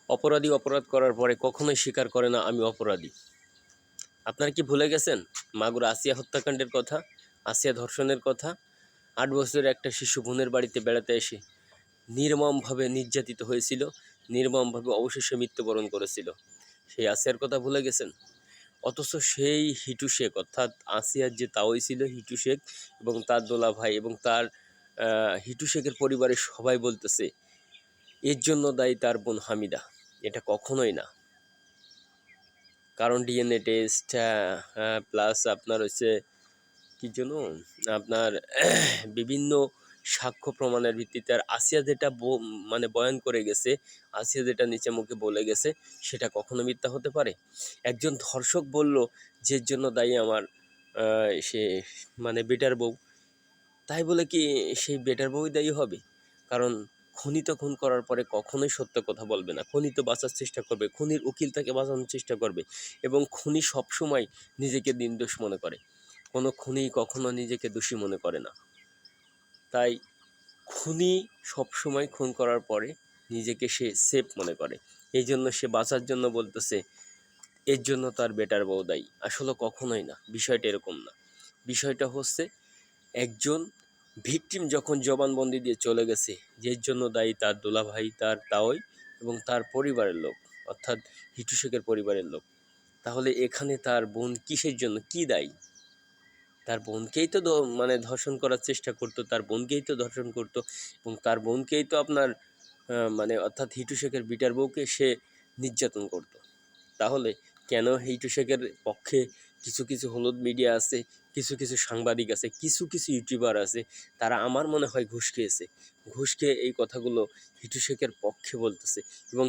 অপরাধী অপরাধ করার পরে কখনোই স্বীকার করে না আমি অপরাধী। আপনারা কি ভুলে গেছেন মাগুরা আসিয়া হত্যাকাণ্ডের কথা, আসিয়া ধর্ষণের কথা? ৮ বছরের একটা শিশু বোনের বাড়িতে বেড়াতে এসে নির্মমভাবে নির্যাতিত হয়েছিল, নির্মমভাবে অবশেষে মৃত্যুবরণ করেছিল। সেই আসিয়ার কথা ভুলে গেছেন? অথচ সেই হিটু শেখ, অর্থাৎ আসিয়ার যে তাওই ছিল হিটু শেখ এবং তার দোলাভাই এবং তার হিটু শেখের পরিবারের সবাই বলতেছে এর জন্য দায়ী তার বোন হামিদা। এটা কখনোই না। কারণ ডিএনএ টেস্ট প্লাস আপনার হচ্ছে কী জন্য আপনার বিভিন্ন সাক্ষ্য প্রমাণের ভিত্তিতে আর আসিয়া যেটা মানে বয়ান করে গেছে, আসিয়া যেটা নিচে মুখে বলে গেছে সেটা কখনো মিথ্যা হতে পারে? একজন ধর্ষক বলল যে জন্য দায়ী আমার সে মানে বেটার বউ, তাই বলে কি সেই বেটার বউই দায়ী হবে? কারণ খুনি তো খুন করার পরে কখনোই সত্য কথা বলবে না, খুনি তো বাঁচার চেষ্টা করবে, খুনির উকিল তাকে বাঁচানোর চেষ্টা করবে এবং খুনি সবসময় নিজেকে নির্দোষ মনে করে, কোনো খুনি কখনো নিজেকে দোষী মনে করে না। তাই খুনি সবসময় খুন করার পরে নিজেকে সে সেফ মনে করে, এই জন্য সে বাঁচার জন্য বলতেছে এর জন্য তার বেটার বউ দায়ী। আসলে কখনোই না, বিষয়টা এরকম না। বিষয়টা হচ্ছে একজন ভিকটিম যখন জবানবন্দি দিয়ে চলে গেছে যের জন্য দায়ী তার দুলাভাই, তার তাওই এবং তার পরিবারের লোক, অর্থাৎ হিটু শেখের পরিবারের লোক, তাহলে এখানে তার বোন কিসের জন্য, কি দায়ী? তার বোনকেই তো মানে ধর্ষণ করার চেষ্টা করতো, তার বোনকেই তো ধর্ষণ করতো এবং তার বোনকেই তো আপনার মানে অর্থাৎ হিটু শেখের বিটার বউকে সে নির্যাতন করতো। তাহলে কেন হিটু শেখের পক্ষে কিছু কিছু হলুদ মিডিয়া আছে, কিছু কিছু সাংবাদিক আছে, কিছু কিছু ইউটিউবার আছে, তারা আমার মনে হয় ঘুষ খেয়েছে, ঘুষ খেয়ে এই কথাগুলো হিটু শেখের পক্ষে বলতেছে এবং